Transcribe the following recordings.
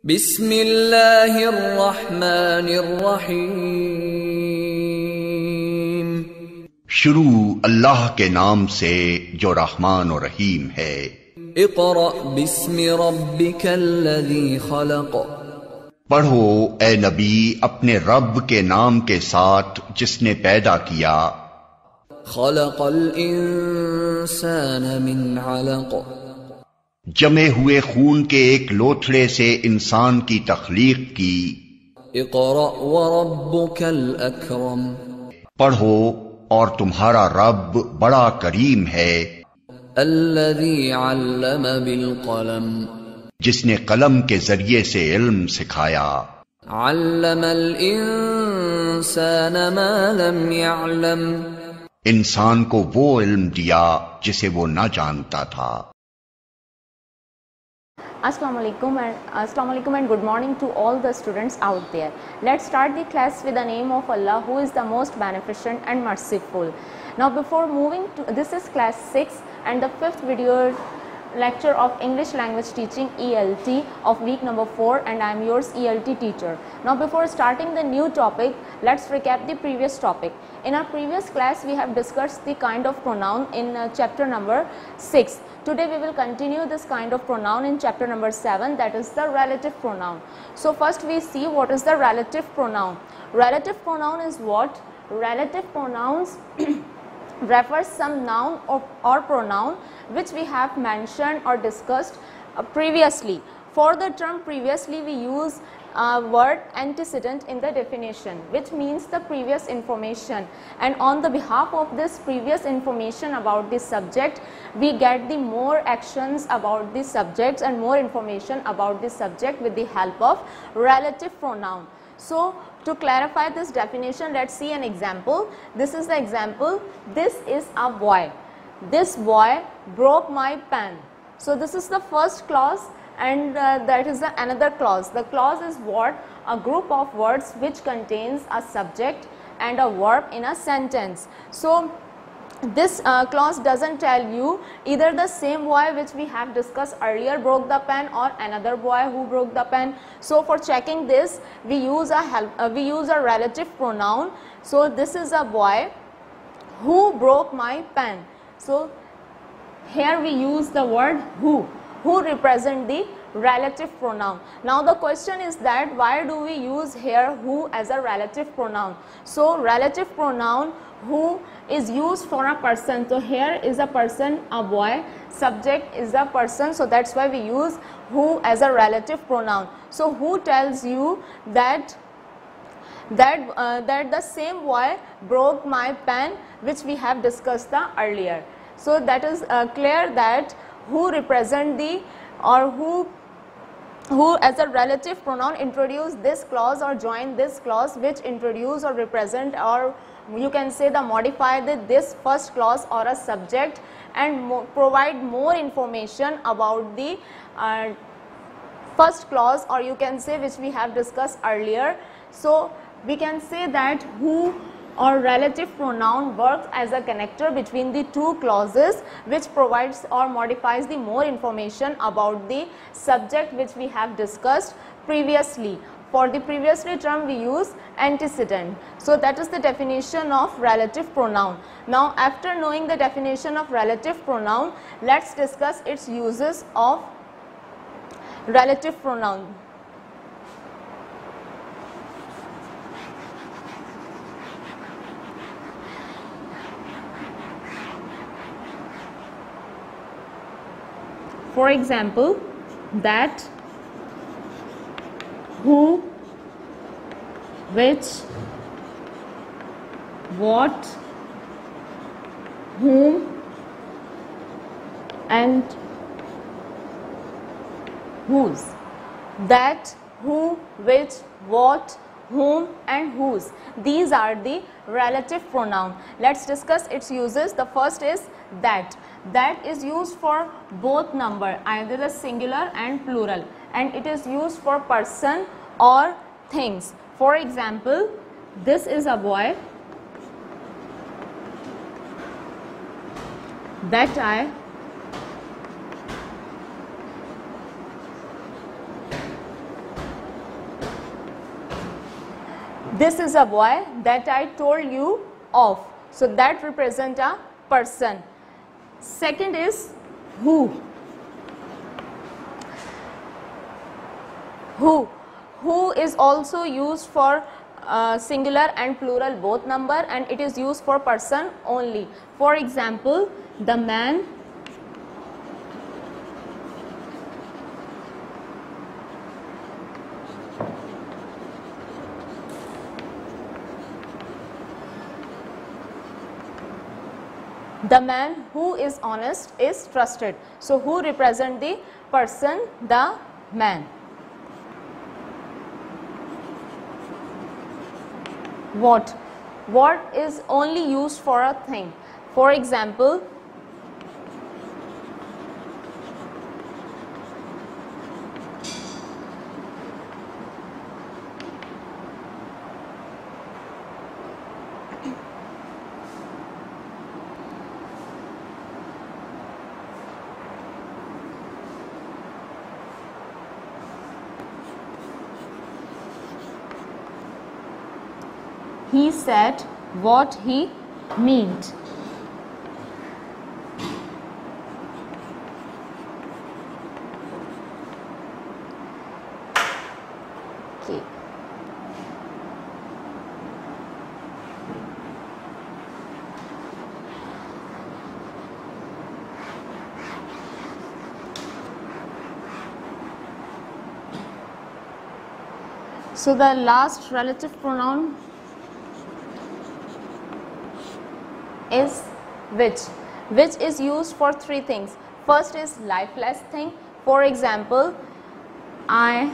बिस्मिल्लाहिर्रहमानिर्रहीम। शुरू अल्लाह के नाम से जो रहमान और रहीम है। इक़रा बिस्मि रब्बिकल्लज़ी खलक़। पढ़ो ए नबी अपने रब के नाम के साथ जिसने पैदा किया। खलक़ल इंसान मिन अलक़। जमे हुए खून के एक लोथड़े से इंसान की तख्लीक की। इक़रा व रब्बुकल अकरम। पढ़ो और तुम्हारा रब बड़ा करीम है। अल्लज़ी अल्लम बिल क़लम। जिसने कलम के जरिए से इल्म सिखाया। अल्लमल इंसान मा लम यअलम। इंसान को वो इल्म दिया जिसे वो न जानता था। Assalamualaikum and good morning to all the students out there. Let's start the class with the name of Allah, who is the most beneficent and merciful. Now before moving to, this is class 6 and the 5th video lecture of English language teaching ELT of week number 4, and I am yours ELT teacher. Now before starting the new topic, let's recap the previous topic. In our previous class we have discussed the kind of pronoun in chapter number 6. Today we will continue this kind of pronoun in chapter number 7, that is the relative pronoun. So first we see what is the relative pronoun. Relative pronoun is what? Relative pronouns refers some noun or pronoun which we have mentioned or discussed previously. For the term previously we use word antecedent in the definition, which means the previous information, and on the behalf of this previous information about the subject we get the more actions about the subjects and more information about the subject with the help of relative pronoun. So to clarify this definition, let's see an example. This is the example. This is a boy. This boy broke my pen. So this is the first clause, and that is the another clause. The clause is what? A group of words which contains a subject and a verb in a sentence. So this clause doesn't tell you either the same boy which we have discussed earlier broke the pen or another boy who broke the pen. So for checking this we use a relative pronoun. So this is a boy who broke my pen. So here we use the word who represent the relative pronoun. Now the question is that why do we use here who as a relative pronoun? So relative pronoun who is used for a person. So here is a person, a boy, subject is a person, so that's why we use who as a relative pronoun. So who tells you that the same boy broke my pen which we have discussed earlier. So that is clear that who represent the or who as a relative pronoun introduce this clause or join this clause which introduce or represent, or you can say the modify this first clause or a subject and provide more information about the first clause, or you can say which we have discussed earlier. So we can say that who or relative pronoun works as a connector between the two clauses which provides or modifies the more information about the subject which we have discussed previously. For the previously term we use antecedent. So that is the definition of relative pronoun. Now after knowing the definition of relative pronoun, let's discuss its uses of relative pronoun. For example, that, who, which, what, whom, and whose. That, who, which, what, whom, and whose. These are the relative pronoun. Let's discuss its uses. The first is that. That is used for both number, either the singular and plural, and it is used for person or things. For example, this is a boy, that I, This is a boy that I told you of. So that represents a person. Second is who. Who is also used for singular and plural both number, and it is used for person only. For example, the man who is honest is trusted. So who represent the person, the man. What is only used for a thing. For example, he said what he meant. Okay. So the last relative pronoun is which is used for three things. First is lifeless thing. For example, I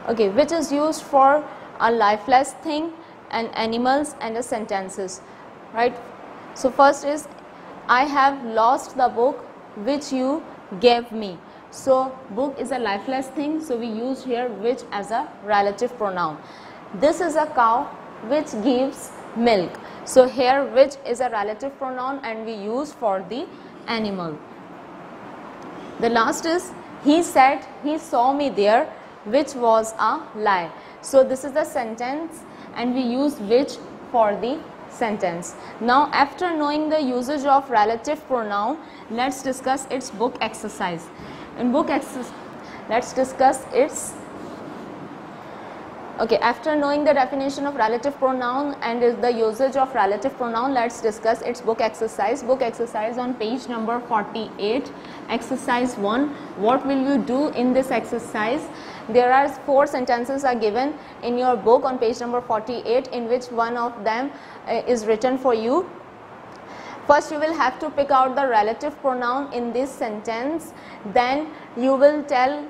okay, which is used for a lifeless thing and animals and the sentences, right? So first is I have lost the book which you gave me. So book is a lifeless thing, so we use here which as a relative pronoun. This is a cow which gives milk. So here which is a relative pronoun and we use for the animal. The last is he said he saw me there, which was a lie. So this is the sentence and we use which for the sentence. Now after knowing the usage of relative pronoun, let's discuss its book exercise. In book exercise, let's discuss its okay, after knowing the definition of relative pronoun and the usage of relative pronoun, let's discuss its book exercise. Book exercise on page number 48, exercise 1. What will you do in this exercise? There are 4 sentences are given in your book on page number 48, in which one of them is written for you. First you will have to pick out the relative pronoun in this sentence, then you will tell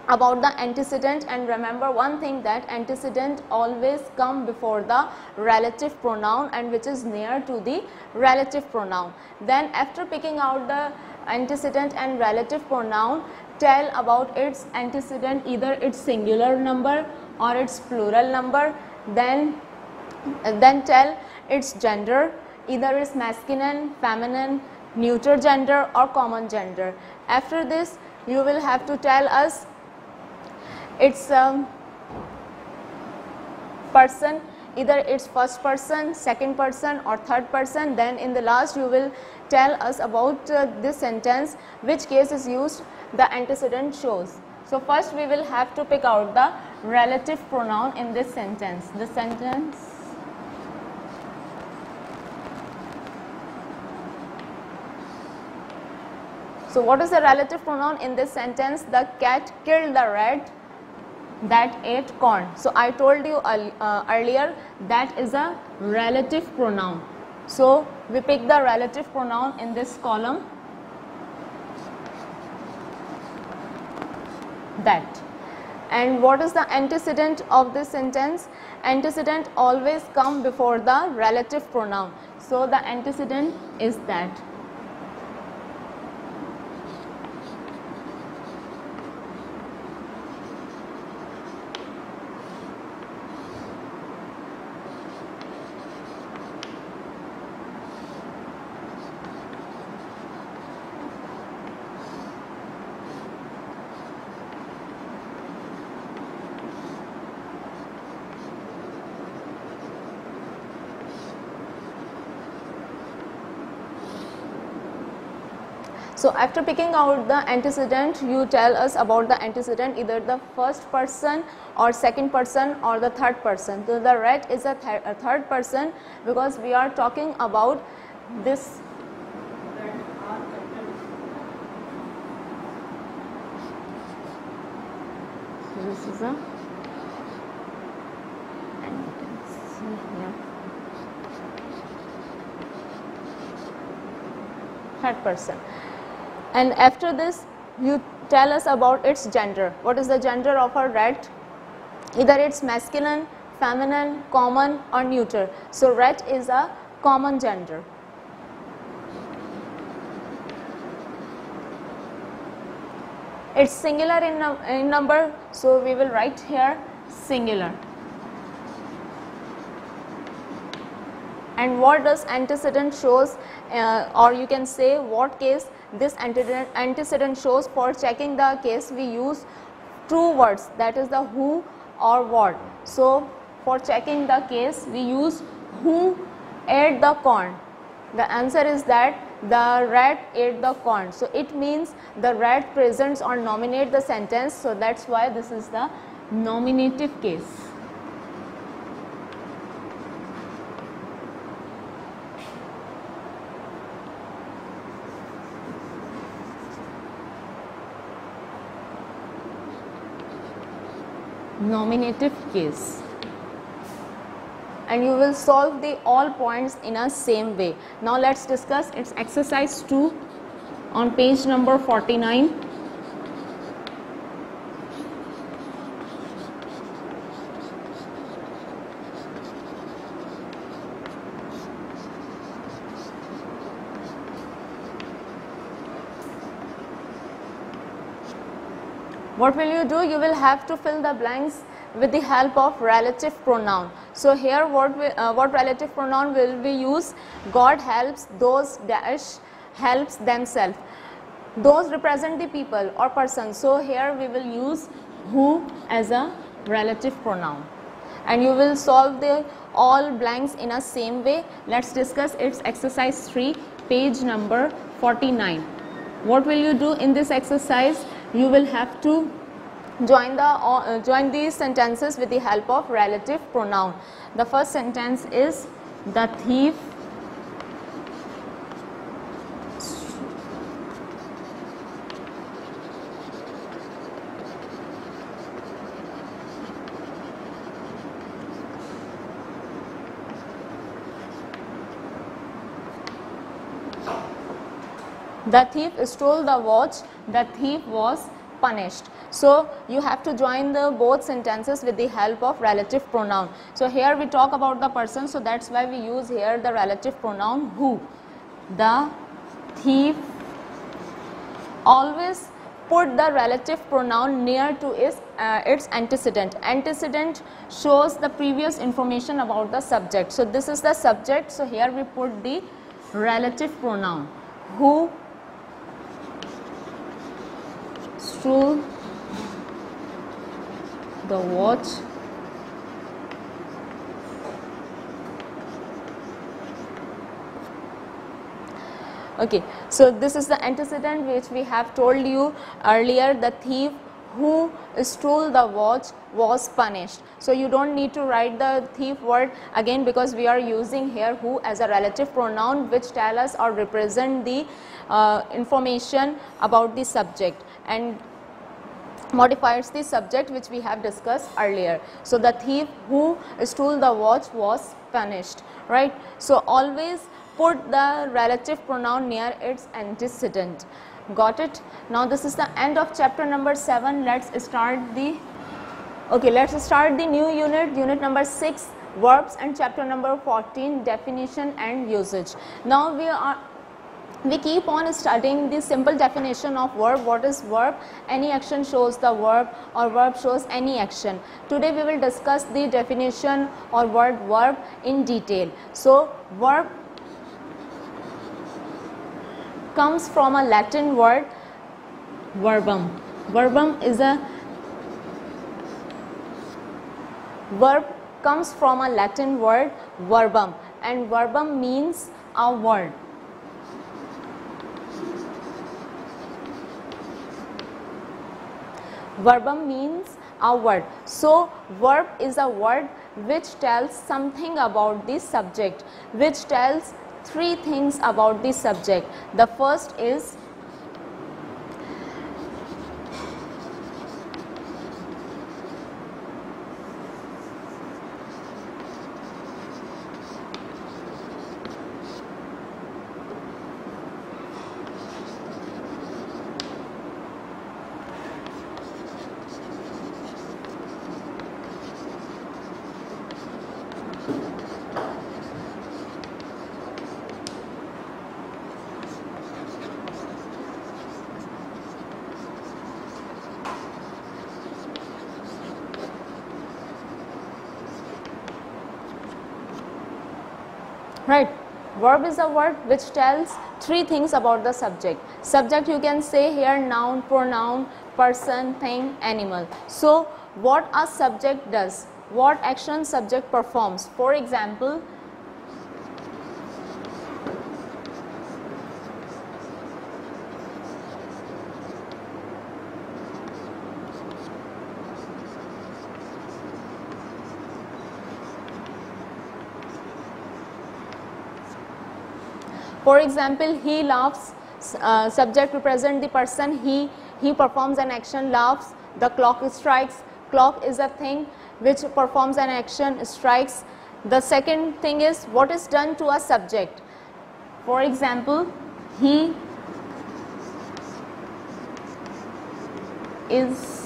about the antecedent, and remember one thing, that antecedent always come before the relative pronoun and which is near to the relative pronoun. Then after picking out the antecedent and relative pronoun, tell about its antecedent, either its singular number or its plural number. Then tell its gender, either its masculine, feminine, neuter gender or common gender. After this you will have to tell us its person, either its first person, second person or third person. Then in the last you will tell us about this sentence, which case is used the antecedent shows. So first we will have to pick out the relative pronoun in this sentence. The sentence So what is the relative pronoun in this sentence? The cat killed the rat that ate corn. So I told you earlier that is a relative pronoun. So we pick the relative pronoun in this column, that. And what is the antecedent of this sentence? Antecedent always come before the relative pronoun. So the antecedent is that. So after picking out the antecedent, you tell us about the antecedent, either the first person or second person or the third person. So the rat is a third person because we are talking about this. This is a third person. And after this, you tell us about its gender. What is the gender of a rat? Either it's masculine, feminine, common or neuter. So rat is a common gender. It's singular in number, so we will write here singular. And what does antecedent shows, or you can say what case this antecedent shows? For checking the case, we use two words, that is the who or what. So for checking the case, we use who ate the corn. The answer is that the rat ate the corn. So it means the rat presents or nominate the sentence. So that's why this is the nominative case. Nominative case. And you will solve the all points in a same way. Now let's discuss its exercise 2 on page number 49. What will you do? You will have to fill the blanks with the help of relative pronoun. So here what relative pronoun will we use? God helps those dash helps themselves. Those represent the people or person. So here we will use who as a relative pronoun. And you will solve the all blanks in a same way. Let's discuss its exercise 3, page number 49. What will you do in this exercise? You will have to join these sentences with the help of relative pronoun. The first sentence is the thief stole the watch. The thief was punished. So you have to join the both sentences with the help of relative pronoun. So here we talk about the person, so that's why we use here the relative pronoun who. The thief. Always put the relative pronoun near to its antecedent. Antecedent shows the previous information about the subject. So this is the subject, so here we put the relative pronoun who stole the watch Okay, so this is the antecedent which we have told you earlier. The thief who stole the watch was punished. So you don't need to write the thief word again, because we are using here who as a relative pronoun which tell us or represent the information about the subject and modifies the subject which we have discussed earlier. So the thief who stole the watch was punished, right? So always put the relative pronoun near its antecedent. Got it? Now this is the end of chapter number 7. Let's start the new unit, unit number 6, verbs, and chapter number 14, definition and usage. Now we keep on studying the simple definition of verb. What is verb? Any action shows the verb, or verb shows any action. Today we will discuss the definition or word verb in detail. So verb comes from a Latin word verbum. Verbum is a verb comes from a Latin word verbum, and verbum means a word. Verbum means a word. So verb is a word which tells something about the subject, which tells 3 things about the subject. The first is right. Verb is a word which tells 3 things about the subject. Subject you can say here noun, pronoun, person, thing, animal. So what a subject does, what action subject performs. For example, he laughs. Subject represent the person he performs an action, laughs. The clock strikes. Clock is a thing which performs an action, strikes. The second thing is what is done to a subject. For example, he is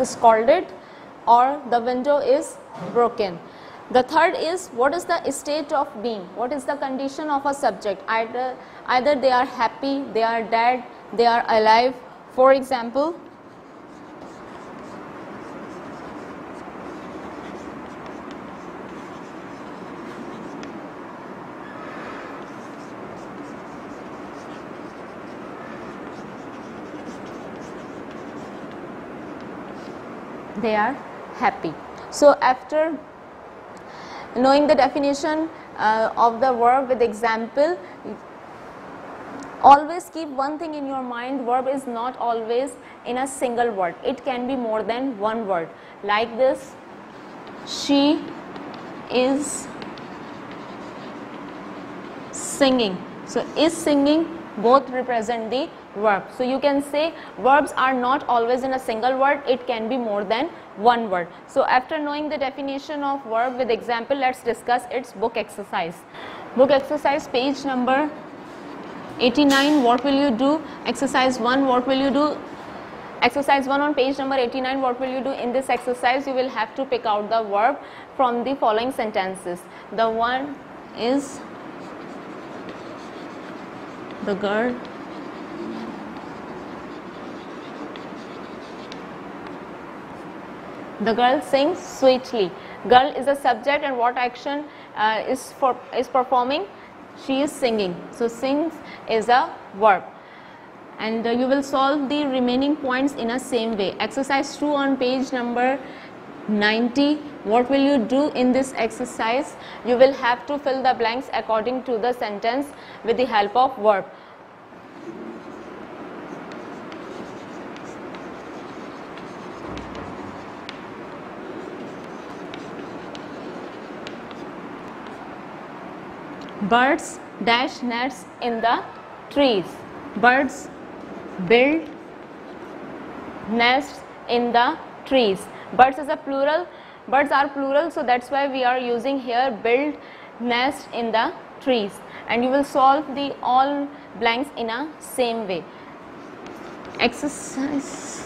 scalded, or the window is broken. The third is what is the state of being, what is the condition of a subject. Either they are happy, they are dead, they are alive. For example, they are happy. So after knowing the definition of the verb with example, always keep one thing in your mind: verb is not always in a single word, it can be more than one word. Like this, she is singing. So is singing both represent the verb. So you can say verbs are not always in a single word, it can be more than one word. So after knowing the definition of verb with example, let's discuss its book exercise. Book exercise, page number 89. What will you do? Exercise 1, what will you do? Exercise 1 on page number 89, what will you do? In this exercise you will have to pick out the verb from the following sentences. The one is the girl sings sweetly. Girl is a subject, and what action is performing? She is singing. So sings is a verb. and you will solve the remaining points in a same way. Exercise 2 on page number 90. What will you do in this exercise? You will have to fill the blanks according to the sentence with the help of verb. Birds dash nests in the trees. Birds build nests in the trees. Birds is a plural. Birds are plural, so that's why we are using here build nest in the trees. And you will solve the all blanks in a same way. Exercise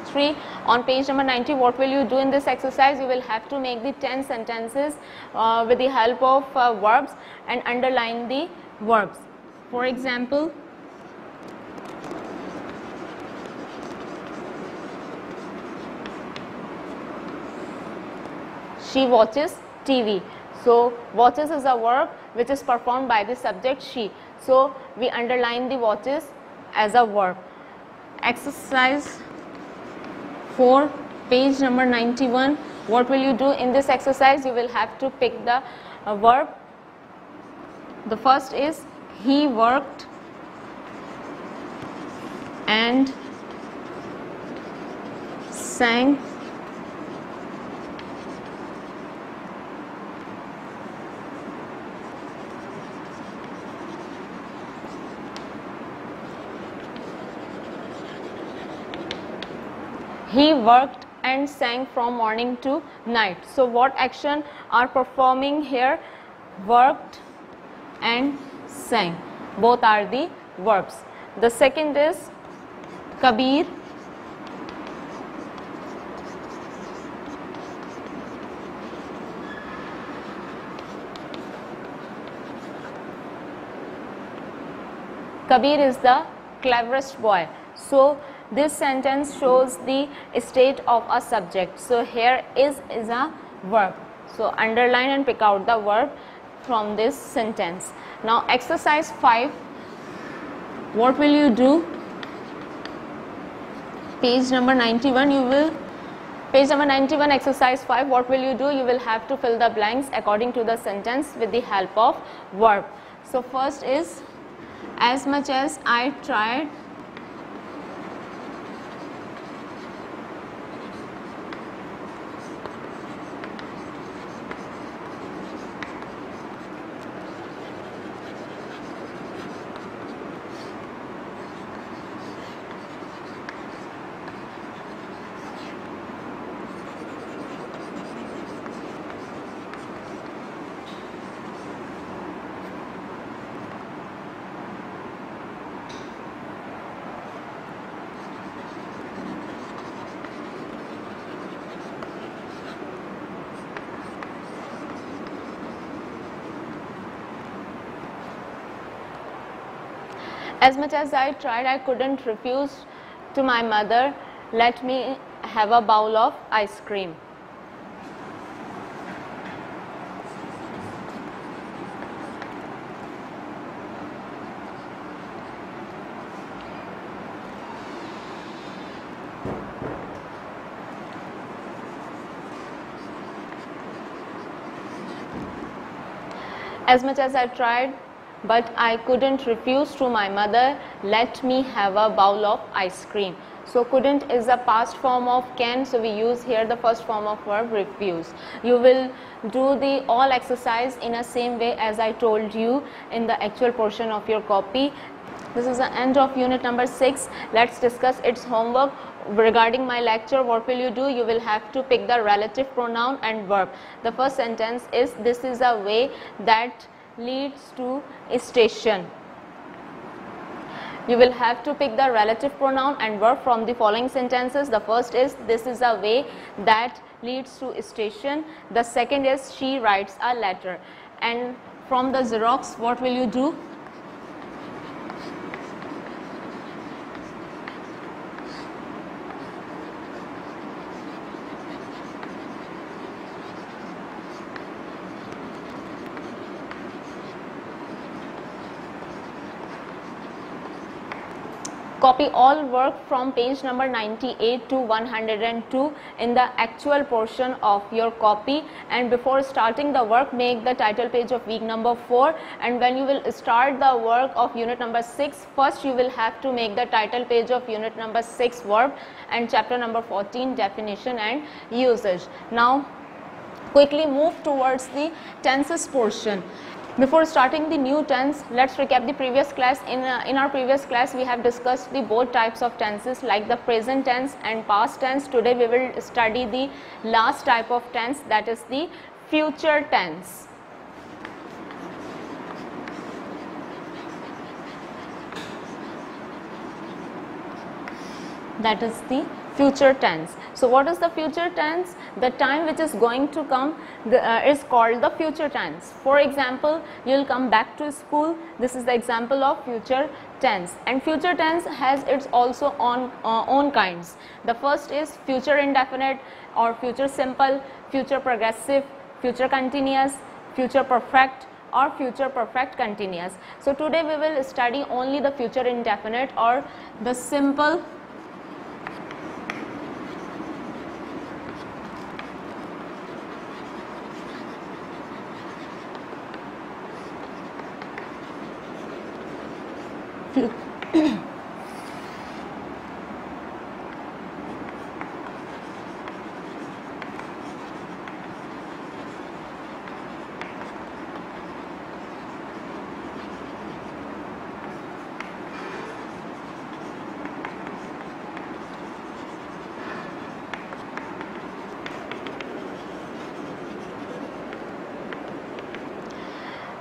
3 on page number 90. What will you do in this exercise? You will have to make the 10 sentences with the help of verbs and underline the verbs. For example, she watches TV. So watches is a verb which is performed by the subject she. So we underline the watches as a verb. Exercise 4, page number 91. What will you do in this exercise? You will have to pick the verb. The first is he worked and sang he worked and sang from morning to night. So what action are performing here? Worked and sang. Both are the verbs. The second is Kabir Kabir is the cleverest boy. So this sentence shows the state of a subject. So here is a verb. So underline and pick out the verb from this sentence. Now exercise 5. What will you do? Page number 91. Page number 91, exercise 5. What will you do? You will have to fill the blanks according to the sentence with the help of verb. So first is as much as I tried As much as I tried, I couldn't refuse to my mother, let me have a bowl of ice cream. As much as I tried, but I couldn't refuse to my mother, let me have a bowl of ice cream. So couldn't is a past form of can, so we use here the first form of verb refuse. You will do the all exercise in a same way as I told you in the actual portion of your copy. This is the end of unit number 6. Let's discuss its homework. Regarding my lecture, what will you do? You will have to pick the relative pronoun and verb. The first sentence is, this is a way that leads to a station. You will have to pick the relative pronoun and verb from the following sentences. The first is, this is a way that leads to a station. The second is, she writes a letter. And from the Xerox, what will you do? Copy all work from page number 98 to 102 in the actual portion of your copy, and before starting the work make the title page of week number 4, and when you will start the work of unit number 6, first you will have to make the title page of unit number 6 verb and chapter number 14 definition and usage. Now quickly move towards the tenses portion. Before starting the new tense, let's recap the previous class. In our previous class, we have discussed the both types of tenses like the present tense and past tense. Today we will study the last type of tense, that is the future tense. That is the future tense. So what is the future tense? The time which is going to come is called the future tense. For example, you will come back to school. This is the example of future tense, and future tense has its also own kinds. The first is future indefinite or future simple, future progressive, future continuous, future perfect or future perfect continuous. So today we will study only the future indefinite or the simple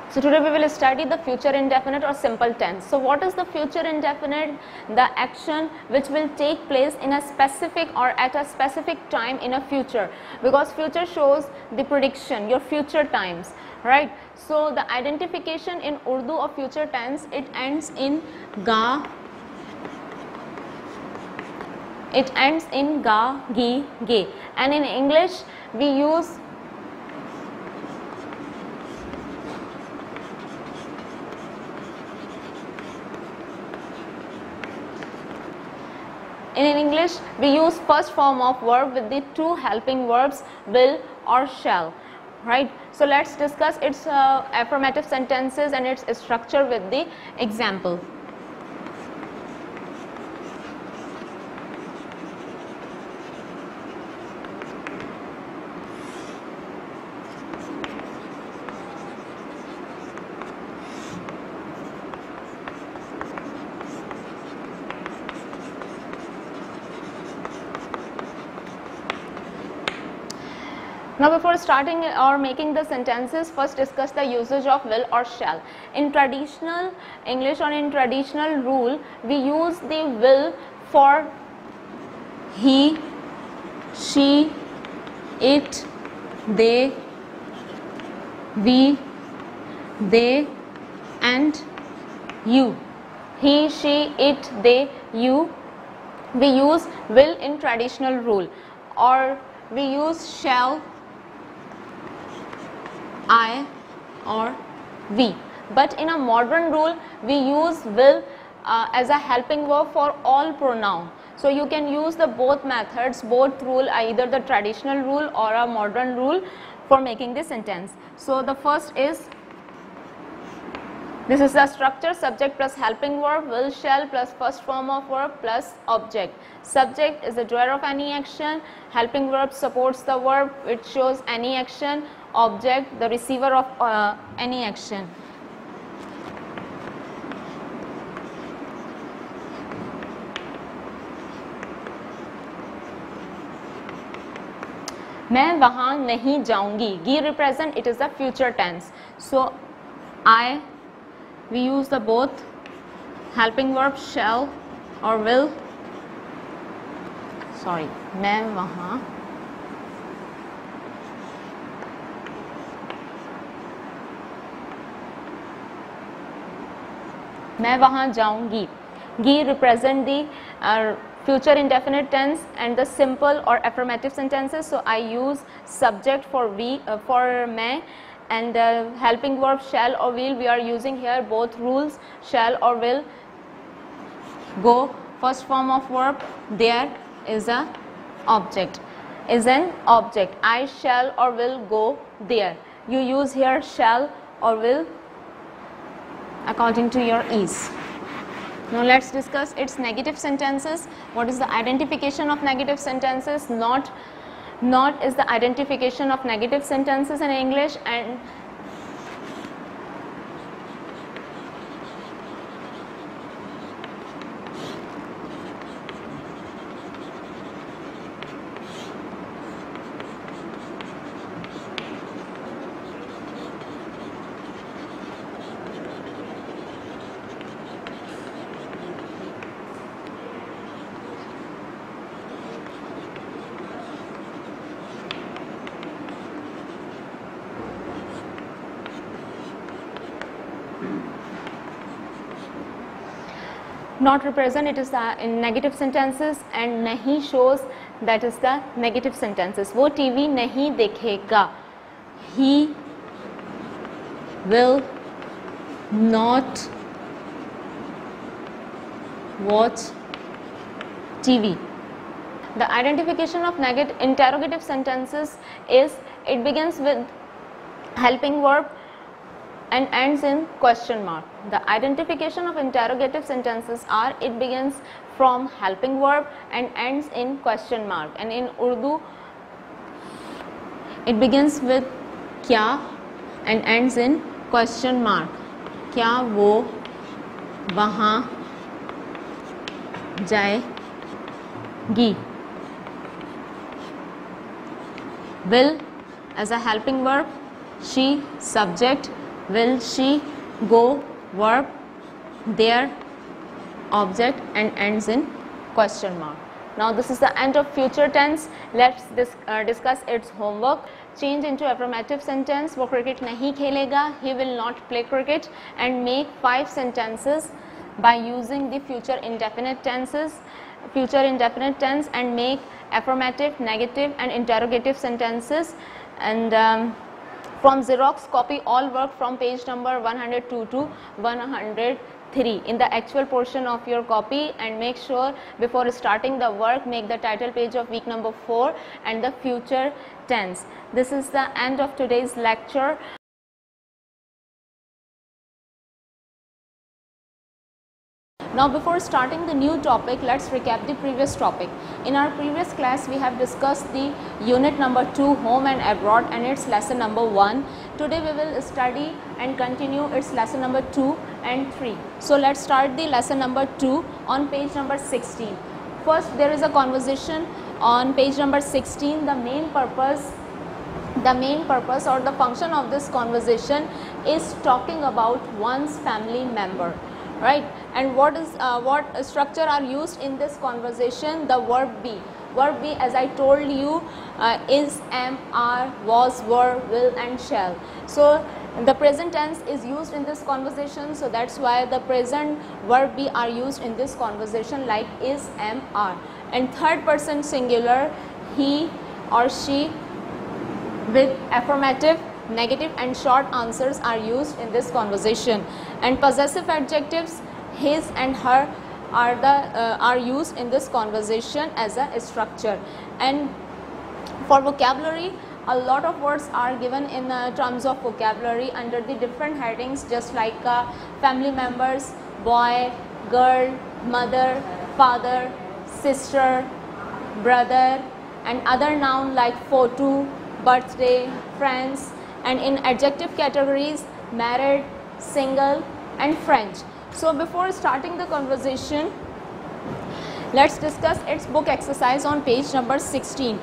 So today we will study the future indefinite or simple tense. So what is the future indefinite? The action which will take place in a specific or at a specific time in a future, because future shows the prediction, your future times, right? So the identification in Urdu of future tense, it ends in ga, gi, ge, and in English we use first form of verb with the two helping verbs will or shall, right? So let's discuss its affirmative sentences and its structure with the example. Now before starting or making the sentences, first discuss the usage of will or shall. In traditional English or in traditional rule, we use the will for he, she, it, they, we, they and you. He, she, it, they, you. We use will in traditional rule, or we use shall, I or we. But in a modern rule, we use will as a helping verb for all pronoun. So you can use the both methods, both rule, either the traditional rule or a modern rule for making this sentence. So the first is, this is the structure: subject plus helping verb, will, shall plus first form of verb plus object. Subject is the doer of any action, helping verb supports the verb, it shows any action, object the receiver of any action. मैं वहाँ नहीं जाऊंगी. Gi represent, it is the future tense. So I, we use the both helping verb shall or will. Sorry, मैं वहाँ मैं वहाँ जाऊंगी. Gi represent the future indefinite tense and the simple or affirmative sentences. So I use subject for we for मैं, and helping verb shall or will, we are using here both rules, shall or will. Go First form of verb there is a object, is an object. I shall or will go there. You use here shall or will according to your ease. Now let's discuss its negative sentences. What is the identification of negative sentences? Not is the identification of negative sentences in English, and not represent, it is the in negative sentences, and nahi shows, that is the negative sentences. वो TV नहीं देखेगा. He will not watch TV. The identification of negative interrogative sentences is it begins with helping verb and ends in question mark. The identification of interrogative sentences are it begins from helping verb and ends in question mark. And in Urdu it begins with kya and ends in question mark. Kya wo wahan jayegi. Will as a helping verb, she subject, will she go verb, there object, and ends in question mark. Now this is the end of future tense. Let's discuss its homework. Change into affirmative sentence. वो cricket नहीं खेलेगा, he will not play cricket, and make 5 sentences by using the future indefinite tenses. Future indefinite tense, and make affirmative, negative, and interrogative sentences. And from Xerox, copy all work from page number 102 to 103 in the actual portion of your copy, and make sure before starting the work make the title page of week number 4 and the future tense. This is the end of today's lecture. Now before starting the new topic, let's recap the previous topic. In our previous class, we have discussed the unit number 2, home and abroad, and its lesson number 1. Today we will study and continue its lesson number 2 and 3. So let's start the lesson number 2 on page number 16. First, there is a conversation on page number 16. The main purpose or the function of this conversation is talking about one's family member, right? And what structure are used in this conversation? The verb be. Verb be, as I told you, is, am, are, was, were, will, and shall. So the present tense is used in this conversation, so that's why the present verb be are used in this conversation, like is, am, are. And third person singular, he or she, with affirmative, negative, and short answers are used in this conversation. And possessive adjectives, his and her, are used in this conversation as a structure. And for vocabulary, a lot of words are given in terms of vocabulary under the different headings, just like family members, boy, girl, mother, father, sister, brother, and other noun like photo, birthday, friends. And in adjective categories, married, single, and French. So before starting the conversation, let's discuss its book exercise on page number 16.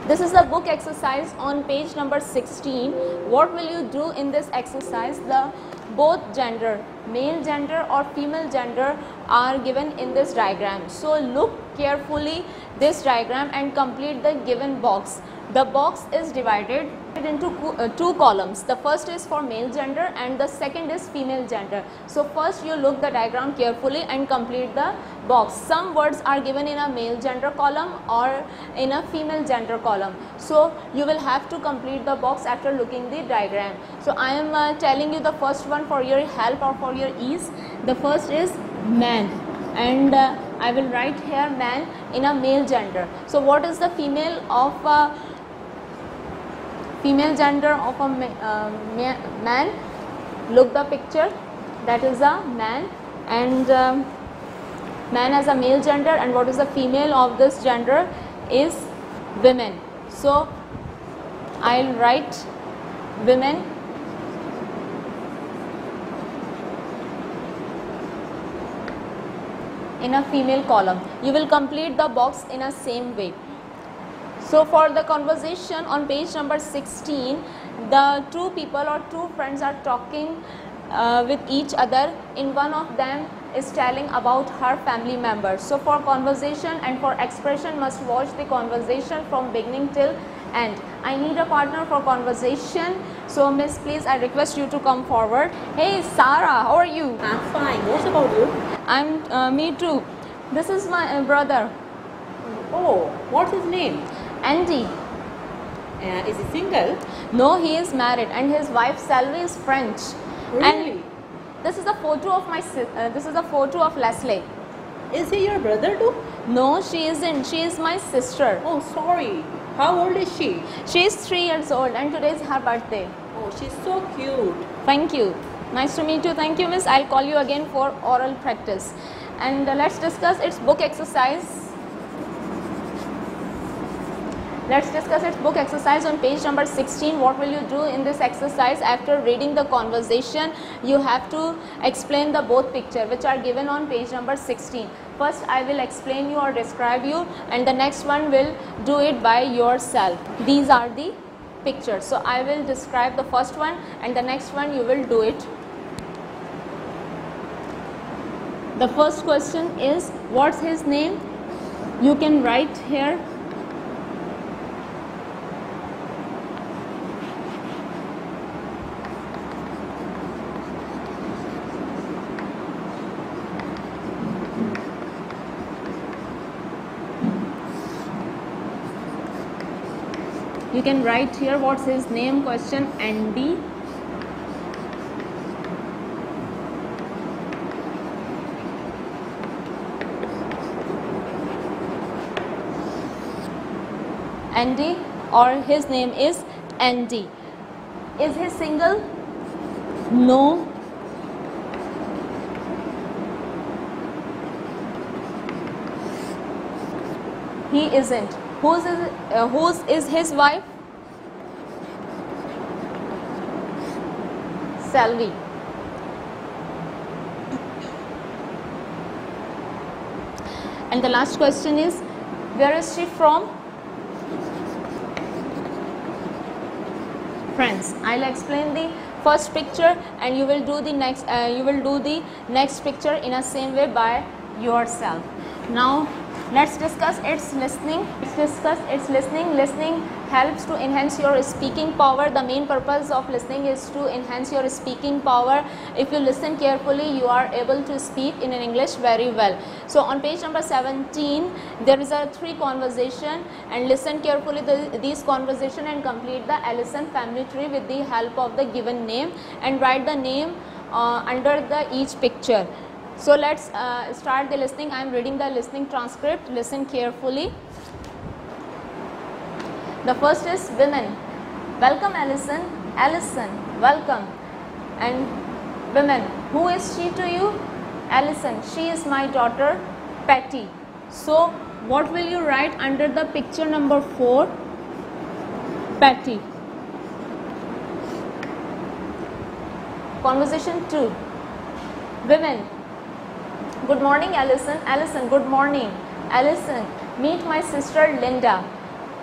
This is the book exercise on page number 16. What will you do in this exercise? The both gender, male gender or female gender, are given in this diagram. So look carefully this diagram and complete the given box. The box is divided into 2 columns. The first is for male gender and the second is female gender. So first you look the diagram carefully and complete the box. Some words are given in a male gender column or in a female gender column. So you will have to complete the box after looking the diagram. So I am telling you the first one for your help or for your ease. The first is man. and I will write here man in a male gender. So what is the female gender of a man? Look the picture, that is a man, and man as a male gender, and what is the female of this gender is women. So I'll write women in a female column. You will complete the box in a same way. So for the conversation on page number 16, the two people or two friends are talking with each other, and one of them is telling about her family members. So for conversation and for expression, must watch the conversation from beginning till end. I need a partner for conversation. So miss, please, I request you to come forward. Hey Sarah, how are you? I'm fine. What about you? I'm me too. This is my brother. Oh, what's his name? Andy. Is he single? No, he is married, and his wife Salvi is French. Really? And this is a photo of this is a photo of Leslie. Is he your brother too? No, she isn't. She is my sister. Oh, sorry. How old is she? She is 3 years old, and today is her birthday. Oh, she's so cute. Thank you. Nice to meet you. Thank you, miss. I'll call you again for oral practice. And let's discuss its book exercise. Let's discuss its book exercise on page number 16. What will you do in this exercise? After reading the conversation, you have to explain the both picture which are given on page number 16. First I will explain you or describe you, and the next one will do it by yourself. These are the pictures. So I will describe the first one, and the next one you will do it. The first question is, what's his name? You can write here. You can write here what's his name, question, Andy. Andy, or his name is Andy. Is he single? No. He isn't. Whose is his wife? Salvi. And the last question is, where is she from? France. I'll explain the first picture, and you will do the next picture in a same way by yourself. Now let's discuss its listening. Listening helps to enhance your speaking power. The main purpose of listening is to enhance your speaking power. If you listen carefully, you are able to speak in English very well. So on page number 17, there is a 3 conversation, and listen carefully these conversation and complete the Allison family tree with the help of the given name, and write the name under each picture. So let's start the listening. I am reading the listening transcript. Listen carefully. The first is women. Welcome, Allison. Allison, welcome. And women. Who is she to you? Allison, she is my daughter, Patty. So what will you write under the picture number 4? Patty. Conversation 2. Women. Good morning, Allison. Allison, good morning. Allison, meet my sister Linda.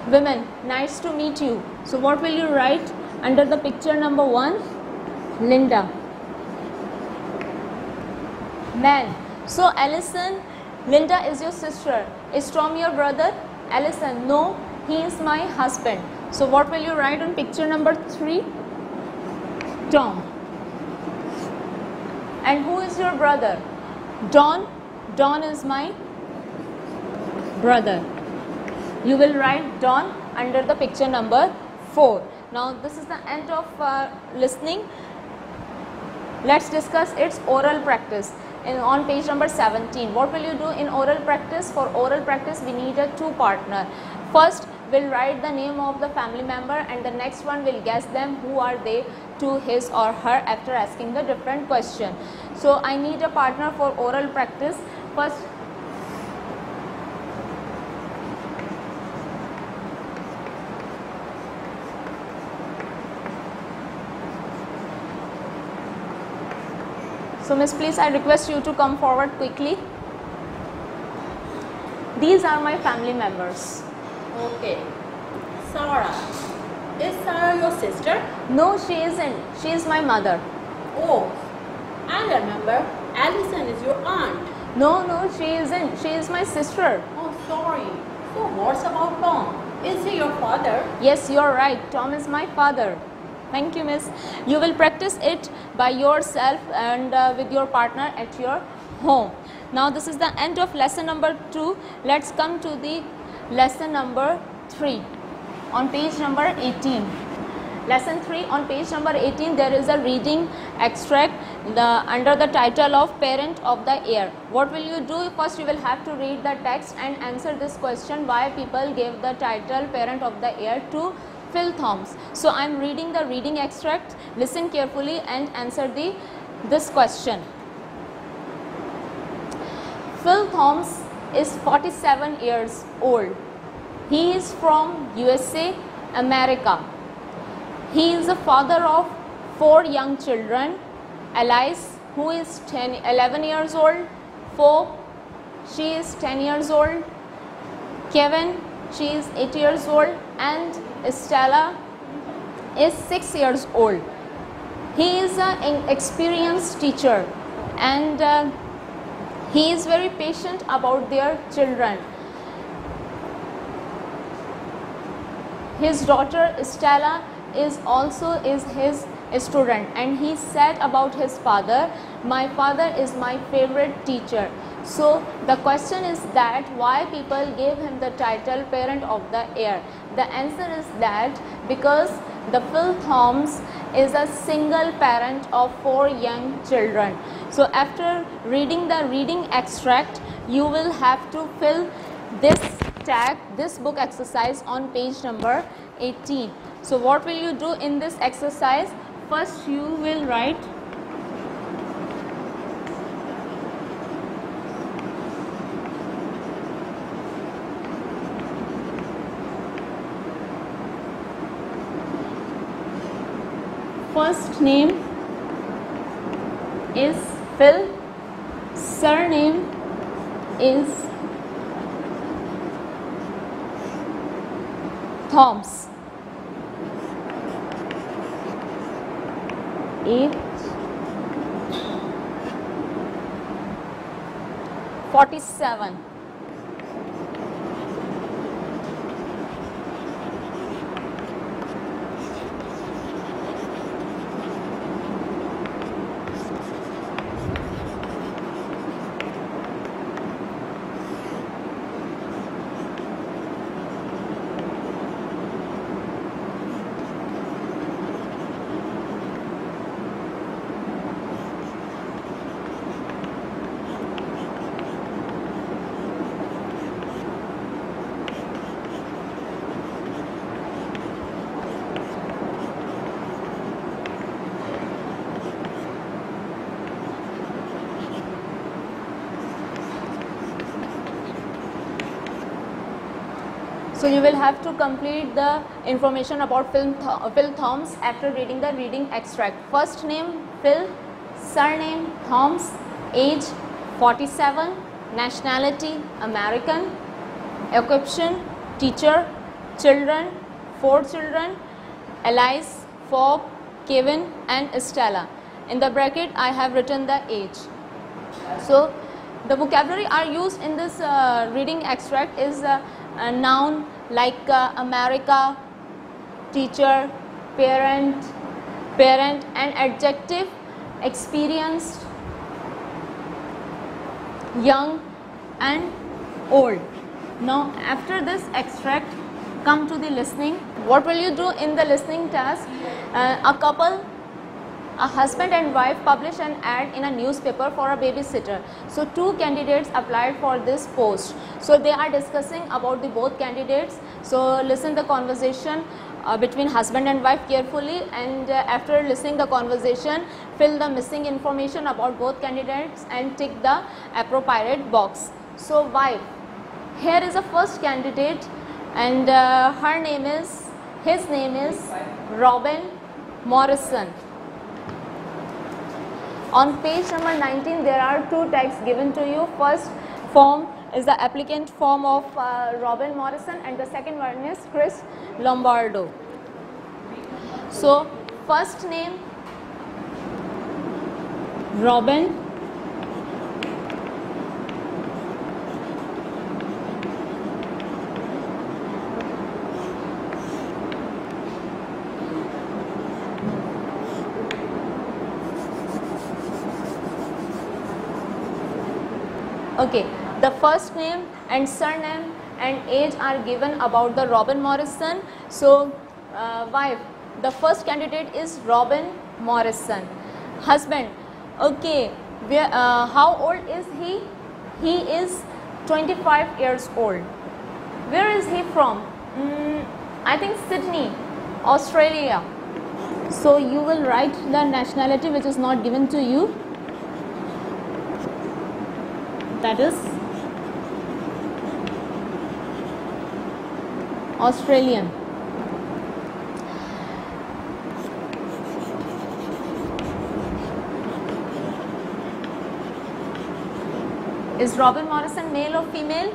Women, nice to meet you. So what will you write under the picture number 1? Linda. Man. So Allison, Linda is your sister. Is Tom your brother? Allison, no, he is my husband. So what will you write on picture number 3? Tom. And who is your brother? Don. Don is my brother. You will write Don under the picture number 4. Now this is the end of listening. Let's discuss its oral practice. on page number 17. What will you do in oral practice? For oral practice, we need a two partner. First, we'll write the name of the family member, and the next one will guess them who are they to his or her after asking the different question. So I need a partner for oral practice. First, so miss, please I request you to come forward quickly. These are my family members. Okay. Sarah. Is Sarah your sister? No, she isn't. She is my mother. Oh, I remember. Alison is your aunt. No, she isn't. She is my sister. Oh, sorry. So what's about Tom? Is he your father? Yes, you're right. Tom is my father. Thank you, miss. You will practice it by yourself and with your partner at your home. Now, this is the end of lesson number 2. Let's come to the lesson number 3 on page number 18. Lesson 3 on page number 18, there is a reading extract under the title of Parent of the Air. What will you do? First, you will have to read the text and answer this question: why people gave the title Parent of the Air to Phil Thomas. So I am reading the reading extract. Listen carefully and answer this question. Phil Thomas is 47 years old. He is from USA, America. He is the father of 4 young children. Alice, who is 11 years old. Pope, she is 10 years old. Kevin, she is 8 years old. And Stella is 6 years old. He is an experienced teacher, and he is very patient about their children. His daughter Stella is his student, and he said about his father, my father is my favorite teacher. So the question is that why people gave him the title Parent of the Air. The answer is that because the Phil Thomas is a single parent of 4 young children. So after reading the reading extract, you will have to fill this book exercise on page number 18. So what will you do in this exercise? First, you will write first name is Phil, surname is Thomas. Age 47. So you will have to complete the information about Phil Thomas after reading the reading extract. First name Phil, surname Thomas, age 47, nationality American, occupation teacher, children 4 children, Alice, Fob, Kevin and Stella. In the bracket I have written the age. So the vocabulary are used in this reading extract is a noun like America, teacher, parent, and adjective experienced, young and old. Now after this extract, come to the listening. What will you do in the listening task? A couple A husband and wife publish an ad in a newspaper for a babysitter. So two candidates applied for this post. So they are discussing about the both candidates. So listen the conversation between husband and wife carefully, and after listening the conversation, fill the missing information about both candidates and tick the appropriate box. So wife, here is the first candidate, and his name is Robin Morrison. On page number 19, there are two texts given to you. First form is the applicant form of Robin Morrison, and the second one is Chris Lombardo. So first name Robin Okay, the first name and surname and age are given about the Robin Morrison. So, wife, the first candidate is Robin Morrison. Husband, okay, how old is he? He is 25 years old. Where is he from? I think Sydney, Australia. So, you will write the nationality which is not given to you. That is Australian. Is Robin Morrison male or female?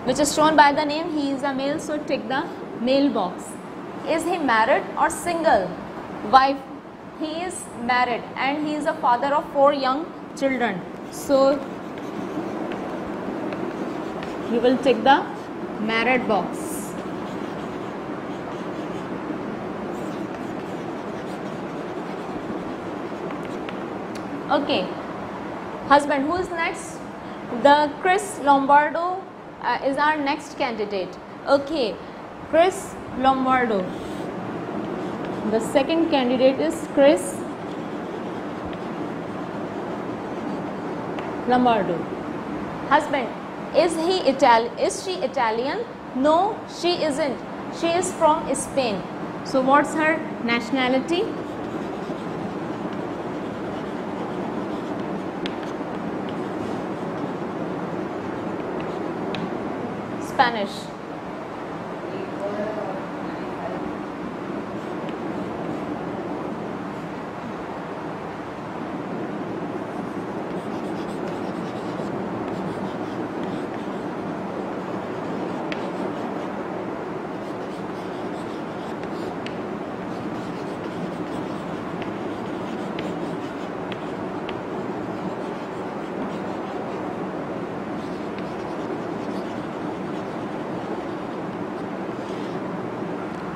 Which is shown by the name, he is a male, so tick the male box. Is he married or single? Wife, he is married and he is a father of 4 young children. So you will tick the married box. Okay, husband, who is next? The Chris Lombardo is our next candidate. Okay, Chris Lombardo. The second candidate is Chris Lombardo. Husband, is she Italian? No, she isn't. She is from Spain. So what's her nationality? Spanish.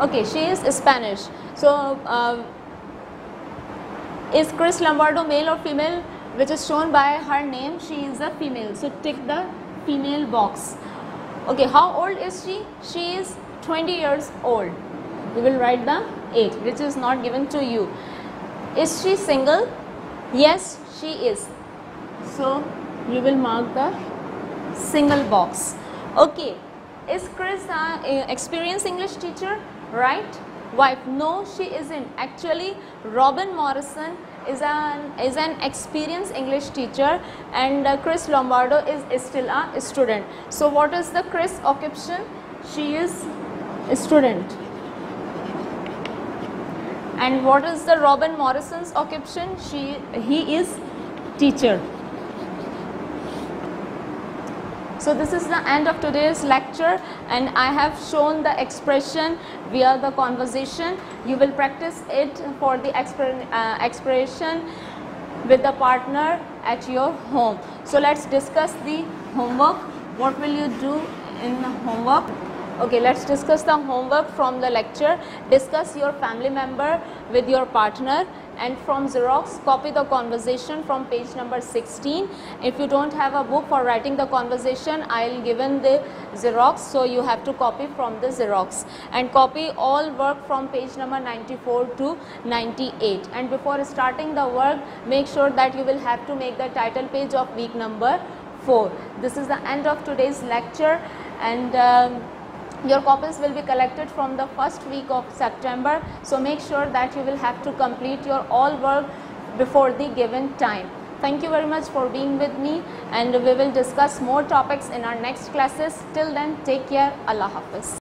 Okay, she is Spanish. So, is Chris Lombardo male or female? Which is shown by her name, she is a female. So, tick the female box. Okay, how old is she? She is 20 years old. We will write the age, which is not given to you. Is she single? Yes, she is. So, you will mark the single box. Okay, is Chris an experienced English teacher? Right? Wife, no, she isn't. Actually, Robin Morrison is an experienced English teacher, and Chris Lombardo is still a student. So what is the Chris occupation? She is a student. And what is the Robin Morrison's occupation? He is teacher. So this is the end of today's lecture, and I have shown the expression via the conversation. You will practice it for the expression with the partner at your home. So let's discuss the homework. What will you do in the homework? Okay, let's discuss the homework from the lecture. Discuss your family member with your partner, and from Xerox copy the conversation from page number 16. If you don't have a book for writing the conversation, I'll given the Xerox, so you have to copy from the Xerox, and copy all work from page number 94 to 98. And before starting the work, make sure that you will have to make the title page of week number 4. This is the end of today's lecture, and your copies will be collected from the first week of September, so make sure that you will have to complete your all work before the given time. Thank you very much for being with me, and we will discuss more topics in our next classes. Till then, take care. Allah Hafiz.